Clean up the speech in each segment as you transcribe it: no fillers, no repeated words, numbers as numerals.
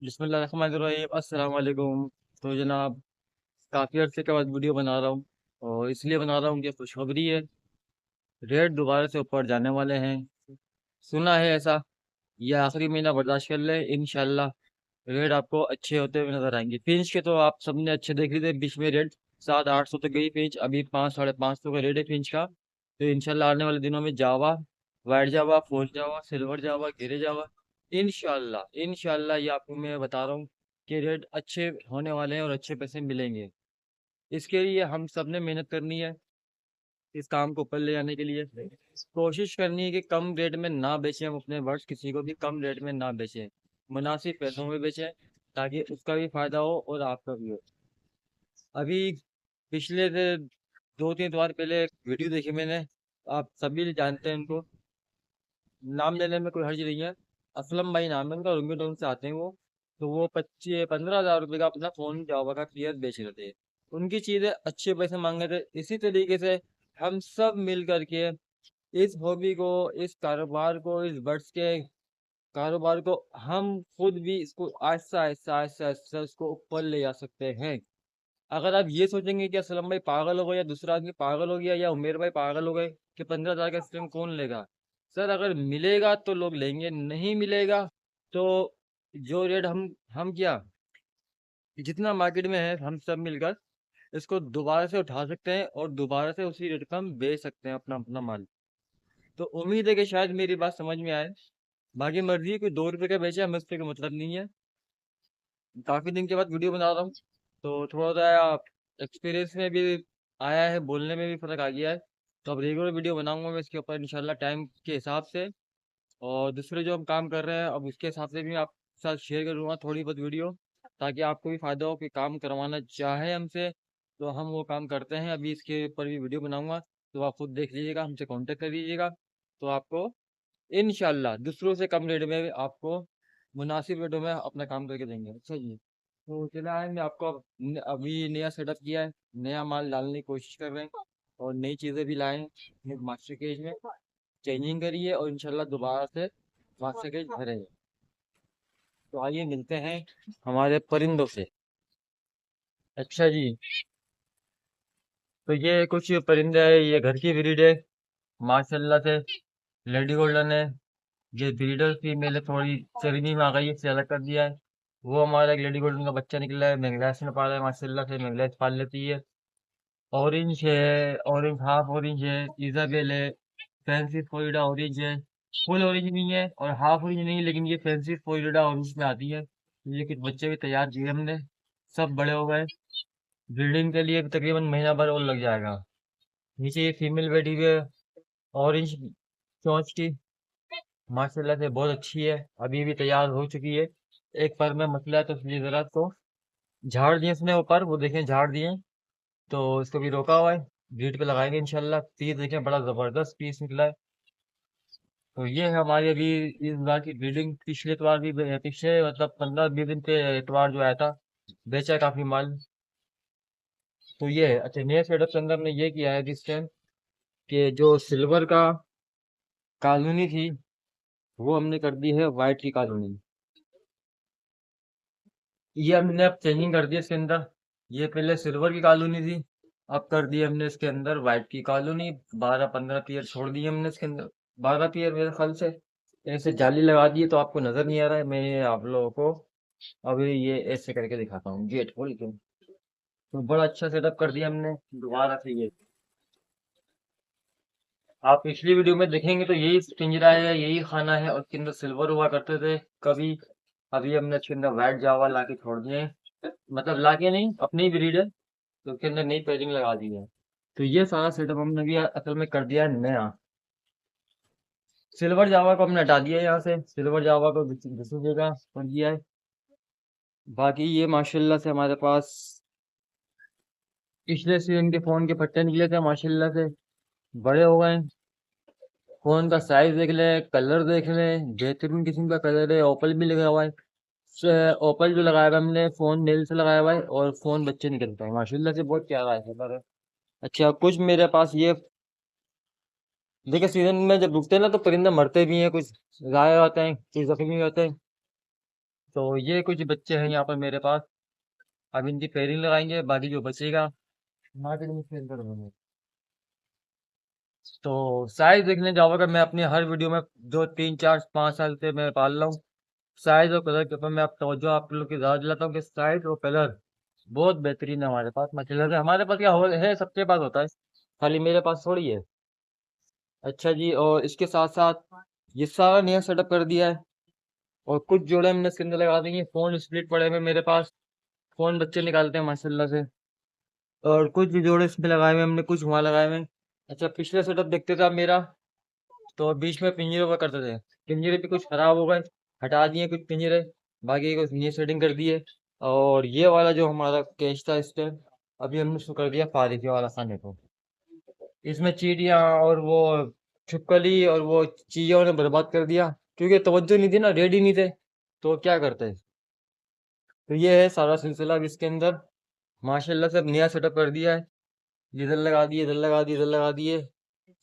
बिस्मिल्लाहिर्रहमानिर्रहीम अस्सलाम वालेकुम। तो जनाब, काफ़ी अर्से के बाद वीडियो बना रहा हूँ और इसलिए बना रहा हूँ कि खुशखबरी है। रेट दोबारा से ऊपर जाने वाले हैं। सुना है ऐसा। ये आखिरी महीना बर्दाश्त कर ले, इंशाल्लाह रेट आपको अच्छे होते हुए नजर आएंगे। फिंच के तो आप सबने अच्छे देख लिए थे, बीच में रेट 700-800 तक गई फिंच, अभी 500-550 का रेट है फिंच का। तो इंशाल्लाह आने वाले दिनों में जावा, वाइट जावा, फोर जावा, सिल्वर जावा, गिरे जावा, इंशाल्लाह इंशाल्लाह ये आपको मैं बता रहा हूँ कि रेट अच्छे होने वाले हैं और अच्छे पैसे मिलेंगे। इसके लिए हम सब ने मेहनत करनी है। इस काम को ऊपर ले जाने के लिए कोशिश करनी है कि कम रेट में ना बेचें, हम अपने वर्ड्स किसी को भी कम रेट में ना बेचें, मुनासिब पैसों में बेचें, ताकि उसका भी फायदा हो और आपका भी हो। अभी पिछले से 2-3 बार पहले एक वीडियो देखी मैंने, आप सभी जानते हैं उनको, नाम लेने में कोई हर्ज नहीं है। असलम भाई नाम है उनका, रुंगी टाउन से आते हैं वो। तो वो 25-15 हज़ार रुपये का अपना फोन जावा का क्लियर बेच रहे थे। उनकी चीजें अच्छे पैसे मांग रहे थे। इसी तरीके से हम सब मिल करके इस हॉबी को, इस कारोबार को, इस बर्ड्स के कारोबार को हम खुद भी इसको आहिस्ता आहिस्ता आहिस्ता आहिस्ता इसको ऊपर ले जा सकते हैं। अगर आप ये सोचेंगे कि असलम भाई पागल हो गए या दूसरा आदमी पागल हो गया या उमेर भाई पागल हो गए कि 15 हज़ार का स्ट्रिंग कौन लेगा, सर अगर मिलेगा तो लोग लेंगे, नहीं मिलेगा तो जो रेट हम क्या, जितना मार्केट में है हम सब मिलकर इसको दोबारा से उठा सकते हैं और दोबारा से उसी रेट पर हम बेच सकते हैं अपना अपना माल। तो उम्मीद है कि शायद मेरी बात समझ में आए। बाकी मर्जी है, कोई 2 रुपए का बेचे हमें उससे कोई मतलब नहीं है। काफी दिन के बाद वीडियो बना रहा हूँ तो थोड़ा सा एक्सपीरियंस में भी आया है, बोलने में भी फर्क आ गया है। तो अब रेगुलर वीडियो बनाऊंगा मैं इसके ऊपर इंशाल्लाह टाइम के हिसाब से। और दूसरे जो हम काम कर रहे हैं अब उसके हिसाब से भी आपके साथ शेयर करूंगा थोड़ी बहुत वीडियो, ताकि आपको भी फायदा हो कि काम करवाना चाहे हमसे तो हम वो काम करते हैं। अभी इसके ऊपर भी वीडियो बनाऊंगा तो आप खुद देख लीजिएगा, हमसे कांटेक्ट कर लीजिएगा। तो आपको इंशाल्लाह दूसरों से कम रेट में आपको मुनासिब रेटों में अपना काम करके देंगे। अच्छा जी, तो चला है मैं आपको अभी नया सेटअप किया है, नया माल डालने की कोशिश कर रहे हैं और नई चीज़ें भी लाए हैं मास्टर केज में, चेंजिंग करिए और इंशाल्लाह दोबारा से मास्टर केज भरेंगे। तो आइए मिलते हैं हमारे परिंदों से। अच्छा जी, तो ये कुछ परिंदे हैं, ये घर की ब्रीड है माशाल्लाह से। लेडी गोल्डन है, ये ब्रीडर फीमेल है, थोड़ी चर्बी में आ गई है, इसे अलग कर दिया है। वो हमारा एक लेडी गोल्डन का बच्चा निकला है, मैगलास में पाला है माशाल्लाह से, मैगलास पाल लेती है। ऑरेंज है, ऑरेंज हाफ ऑरेंज है, इजाबेल है, फैंसी फ्लोरिडा ऑरेंज है। फुल ऑरेंज नहीं है और हाफ ऑरेंज नहीं है, लेकिन ये फैंसी फ्लोरिडा ऑरेंज में आती है। ये कुछ बच्चे भी तैयार किए हमने, सब बड़े हो गए। ब्रीडिंग के लिए तकरीबन महीना भर और लग जाएगा। नीचे ये फीमेल बैठी हुई है, ऑरेंज चोंच की, माशाल्लाह से बहुत अच्छी है, अभी भी तैयार हो चुकी है। एक पर में मसला है तो इसलिए जरा तो झाड़ दिए इसने ऊपर, वो देखें झाड़ दिए, तो इसको भी रोका हुआ है। ब्रीड पे लगाएंगे इंशाल्लाह। पीस देखें बड़ा जबरदस्त पीस निकला है। तो ये है हमारी अभी इस बार की ब्रीडिंग। पिछले इतवार भी पिछले मतलब 15-20 दिन पे इतवार जो आया था, बेचा है काफी माल। तो ये है। अच्छा, नए सेटअप के अंदर हमने ये किया है जिस टाइम कि जो सिल्वर का कॉलोनी थी वो हमने कर दी है वाइट की कॉलोनी। ये हमने अब चेंजिंग कर दिया इसके अंदर। ये पहले सिल्वर की कॉलोनी थी, अब कर दी हमने इसके अंदर वाइट की कॉलोनी। 12-15 पेयर छोड़ दिए हमने इसके अंदर, 12 पेयर मेरे ख्याल से। ऐसे जाली लगा दी है तो आपको नजर नहीं आ रहा है, मैं आप लोगों को अभी ये ऐसे करके दिखाता हूँ गेट खोल के। तो बड़ा अच्छा सेटअप कर दिया हमने दोबारा से ये। आप पिछली वीडियो में देखेंगे तो यही पिंजरा है, यही खाना है और उसके अंदर सिल्वर हुआ करते थे कभी। अभी हमने इसके अंदर वाइट जावा ला के छोड़ दिए हैं। मतलब लाके नहीं, अपनी ब्रीड है तो उसके अंदर नई पेयरिंग लगा दी है। तो ये सारा सेटअप हमने भी असल में कर दिया है नया। सिल्वर जावा को हमने हटा दिया है यहाँ से, सिल्वर जावा को दूसरी जगह कर दिया है। बाकी ये माशाल्लाह से हमारे पास पिछले सीजन के फोन के फट्टे निकले थे माशाल्लाह से, बड़े हो गए। फोन का साइज देख ले, कलर देख ले, बेहतरीन किस्म का कलर है। ओपल भी लगा हुआ है। ओपल जो लगाया हुआ है हमने, फोन नेल से लगाया हुआ है और फोन बच्चे निकलता है माशाल्लाह से, बहुत प्यारा है कलर है। अच्छा, कुछ मेरे पास ये देखिए, सीजन में जब रुकते हैं ना तो परिंदे मरते भी हैं, कुछ गायब होते हैं, कुछ जख्मी होते हैं। तो ये कुछ बच्चे हैं यहाँ पर मेरे पास। अब इनकी पेयरिंग लगाएंगे, बाकी जो बचेगा मार्केट में सेल कर देंगे। तो साइज देखने जाओगे, मैं अपनी हर वीडियो में 2 3 4 5 साल से मैं पाल रहा हूँ। साइज और कलर के ऊपर मैं आप तवज्जो आप लोग की ज्यादा दिलाता हूँ कि साइज और कलर बहुत बेहतरीन है हमारे पास। मतलब हमारे पास क्या है, सबके पास होता है, खाली मेरे पास थोड़ी है। अच्छा जी, और इसके साथ साथ ये सारा नया सेटअप कर दिया है। और कुछ जोड़े हमने इसके अंदर लगा देंगे। फोन स्प्लिट पड़े हुए मेरे पास, फोन बच्चे निकालते हैं माशाल्लाह से। और कुछ भी जोड़े इसमें लगाए हुए हमने, कुछ वहां लगाए हुए हैं। अच्छा, पिछले सेटअप देखते थे आप मेरा, तो बीच में पिंजरे हुआ करते थे। पिंजरे भी कुछ खराब हो गए, हटा दिए कुछ पिंजरे, बाकी कुछ नई सेटिंग कर दिए। और ये वाला जो हमारा केज था इस पे, अभी हमने उसको कर दिया फारिग, ये वाला खाने को। इसमें चींटियां और वो छिपकली और वो चीजों ने बर्बाद कर दिया, क्योंकि तवज्जो नहीं थी ना, रेडी नहीं थे, तो क्या करते। तो ये है सारा सिलसिला अब इसके अंदर। माशाल्लाह से अब नया सेटअप कर दिया है। इधर लगा दिए, इधर लगा दिए, इधर लगा दिए,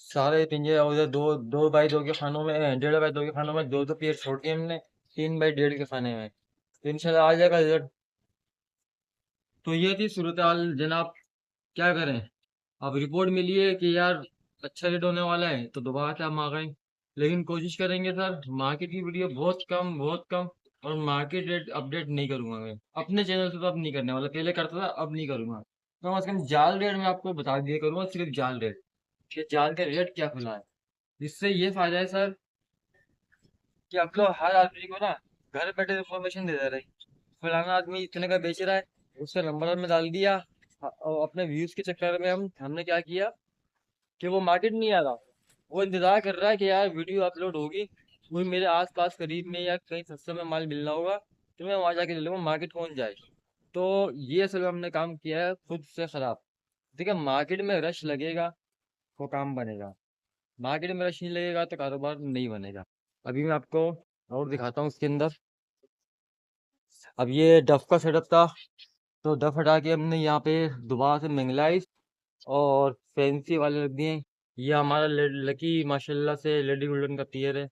सारे पिंजरे। और उधर 2 2 बाई 2 के खानों में, 1.5 बाई 2 के खानों में 2 2 पेड़ छोड़ दिए हमने, 3 बाई 1.5 के खाने में। तो इंशाल्लाह आ जाएगा रिजल्ट। तो ये थी सूरत हाल जनाब, क्या करें। अब रिपोर्ट मिली है कि यार अच्छा रेट होने वाला है, तो दोबारा से हम आ गए। लेकिन कोशिश करेंगे सर, मार्केट की वीडियो बहुत कम, बहुत कम। और मार्केट रेट अपडेट नहीं करूंगा मैं अपने चैनल से, तो अब नहीं करने वाला। पहले करता था, अब नहीं करूंगा। तो कम से कम जाल रेट मैं आपको बता दिया करूंगा, सिर्फ जाल रेट, कि जाल का रेट क्या खुला है। इससे ये फायदा है सर, कि आप लोग हर आदमी को ना घर बैठे इन्फॉर्मेशन दे दे रहे हैं। फलाना आदमी इतने का बेच रहा है, उसका नंबर में डाल दिया। और अपने व्यूज के चक्कर में हमने क्या किया, कि वो मार्केट नहीं आ रहा, वो इंतजार कर रहा है कि यार वीडियो अपलोड होगी, कोई मेरे आस पास करीब में या कहीं सस्ते में माल मिल रहा होगा, तो मैं वहां जाके ले लूंगा, मार्केट पहुंच जाए। तो ये असल में हमने काम किया है खुद से खराब। ठीक है, मार्केट में रश लगेगा तो काम बनेगा, मार्केट में रश नहीं लगेगा तो कारोबार नहीं बनेगा। अभी मैं आपको और दिखाता हूँ इसके अंदर। अब ये डफ का सेटअप था, तो डफ हटा के हमने यहाँ पे दोबारा से मंगलाइज और फैंसी वाले रख दिए। ये हमारा लकी माशाल्लाह से लेडी गोल्डन का पियर है,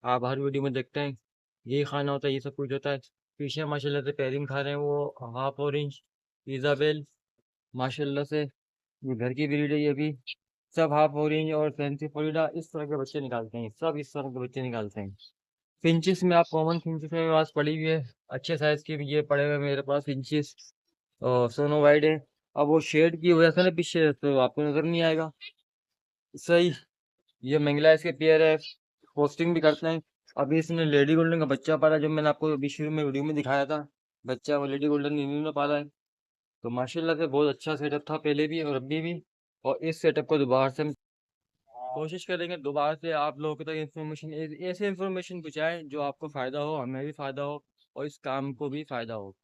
आप हर वीडियो में देखते हैं, यही खाना होता है, ये सब कुछ होता है। पीछे माशाल्लाह से पेयरिंग खा रहे हैं वो हाफ ऑरेंज इजाबेल, माशाल्लाह से ये घर की ब्रीड है ये भी। सब हाफ ऑरेंज और फैंसी फ्लोरिडा इस तरह के बच्चे निकालते हैं, सब इस तरह के बच्चे निकालते हैं। फिंचिस में आप कॉमन फिंचिस मेरे पास पड़ी हुई है, अच्छे साइज की भी ये पड़े हुए हैं मेरे पास फिंचिस। और सोनो वाइड है। अब वो शेड की वजह से ना पीछे, तो आपको नजर नहीं आएगा सही। ये मंगला इसके पेयर है, पोस्टिंग भी करते हैं। अभी इसने लेडी गोल्डन का बच्चा पाला, जो मैंने आपको अभी शुरू में वीडियो में दिखाया था, बच्चा वो लेडी गोल्डन इन्हीं ने पाला है। तो माशाल्लाह से बहुत अच्छा सेटअप था पहले भी और अभी भी। और इस सेटअप को दोबारा से हम कोशिश करेंगे, दोबारा से आप लोगों तक इन्फॉर्मेशन, ऐसे इन्फॉर्मेशन पहुँचाएं जो आपको फ़ायदा हो, हमें भी फ़ायदा हो, और इस काम को भी फ़ायदा हो।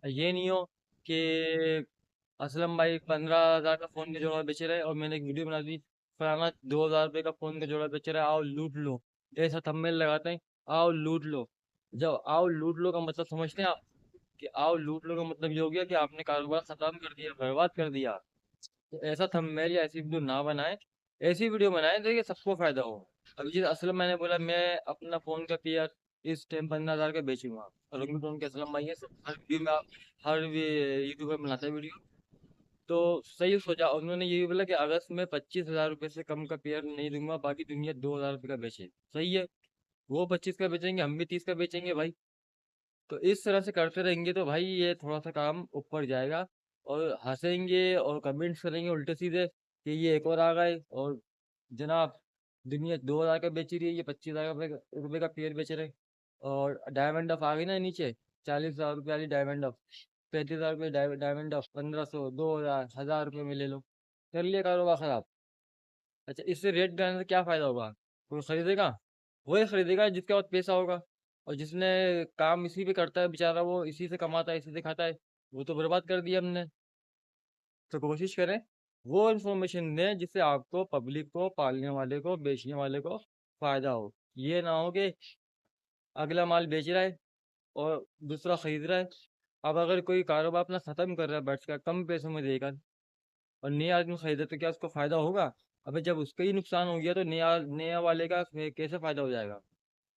ये नहीं हो कि असलम भाई 15,000 का फ़ोन का जोड़ा बेच रहे हैं और मैंने एक वीडियो बना दी, फलाना 2,000 रुपये का फ़ोन का जोड़ा बेच रहा है, आओ लूट लो, ऐसा थंबनेल लगाते हैं, आओ लूट लो। जब आओ लूट लो का मतलब समझते हैं आप, कि आओ लूट लो का मतलब ये हो गया कि आपने कारोबार खत्म कर दिया, बर्बाद कर दिया। तो ऐसा थंबनेल या ऐसी वीडियो ना बनाए, ऐसी वीडियो बनाए देखिए सबको फायदा हो। अभी जिस असलम मैंने बोला मैं अपना फोन का पेयर इस टाइम 15,000 का बेचूंगा, और रिंगटोन के असलम भाई है, हर वीडियो में हर यूट्यूबर बनाता है वीडियो। तो सही सोचा उन्होंने, ये भी बोला कि अगस्त में 25,000 रुपये से कम का पेयर नहीं दूंगा, बाकी दुनिया 2,000 रुपये का बेचे। सही है, वो 25 का बेचेंगे, हम भी 30 का बेचेंगे भाई। तो इस तरह से करते रहेंगे तो भाई ये थोड़ा सा काम ऊपर जाएगा। और हंसेंगे और कमेंट्स करेंगे उल्टे सीधे कि ये एक और आ गए, और जनाब दुनिया 2,000 का बेच रही है, ये 25,000 रुपये का पेड़ बेच रहे हैं। और डायमंड डफ आ गई ना नीचे, 40,000 रुपये वाली डायमंड डफ, 35,000 रुपये डायमंड डफ, 1,500 2,000 1,000 रुपये में ले लो, कर लिया कारोबार खराब। अच्छा, इससे रेट गिराने से क्या फायदा होगा, कोई खरीदेगा? वही खरीदेगा जिसके पास पैसा होगा। और जिसने काम इसी पे करता है बेचारा, वो इसी से कमाता है, इसी से खाता है, वो तो बर्बाद कर दिया हमने। तो कोशिश करें वो इन्फॉर्मेशन दें जिससे आपको, पब्लिक को, पालने वाले को, बेचने वाले को फायदा हो। ये ना हो कि अगला माल बेच रहा है और दूसरा खरीद रहा है। अब अगर कोई कारोबार अपना खत्म कर रहा है बैठ कर कम पैसों में देकर, और नया आदमी खरीदे, तो क्या उसको फायदा होगा? अबे जब उसका ही नुकसान हो गया तो नया नया वाले का कैसे फायदा हो जाएगा?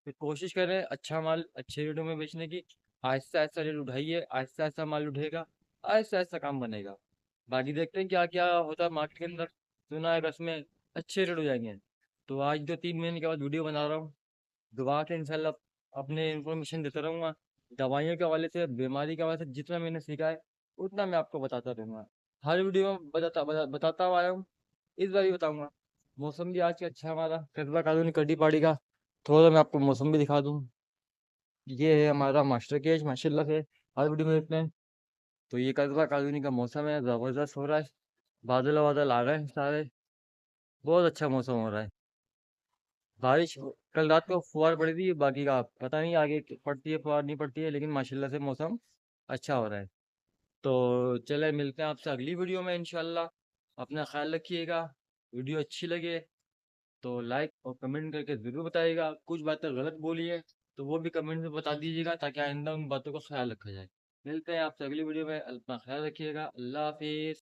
फिर कोशिश करें अच्छा माल अच्छे रेटों में बेचने की। आहिस्ता आहिस्ता रेट उठाइए, आहिस्ता आहिस्ता माल उठेगा, आहिस्ता आहिस्ता काम बनेगा। बाकी देखते हैं क्या क्या होता है मार्केट के अंदर। सुना है बस में अच्छे रेट हो जाएंगे। तो आज तो 3 महीने के बाद वीडियो बना रहा हूँ, दोबारा से इंशाल्लाह अपने इन्फॉर्मेशन देता रहूँगा। दवाइयों के हवाले से, बीमारी के हवाले से जितना मैंने सीखा है उतना मैं आपको बताता रहूँगा। हर वीडियो में बताता हुआ आया हूँ, इस बार भी बताऊंगा। मौसम भी आज का अच्छा है हमारा कस्बा कॉलोनी कड्डी पहाड़ी का। थोड़ा मैं आपको मौसम भी दिखा दूँ। ये है हमारा मास्टर केज माशाल्लाह से, हर वीडियो में देखते हैं। तो ये कस्बा कॉलोनी का मौसम है, ज़बरदस्त हो रहा है। बादल बादल आ रहे हैं सारे, बहुत अच्छा मौसम हो रहा है। कल रात को फुहार पड़ी थी, बाकी का पता नहीं आगे पड़ती है फुहार नहीं पड़ती है, लेकिन माशाल्लाह से मौसम अच्छा हो रहा है। तो चले मिलते हैं आपसे अगली वीडियो में इंशाल्लाह। अपना ख्याल रखिएगा। वीडियो अच्छी लगे तो लाइक और कमेंट करके ज़रूर बताइएगा। कुछ बातें गलत बोली है तो वो भी कमेंट में बता दीजिएगा, ताकि आइंदा उन बातों का ख्याल रखा जाए। मिलते हैं आपसे अगली वीडियो में, अपना ख्याल रखिएगा। अल्लाह हाफिज़।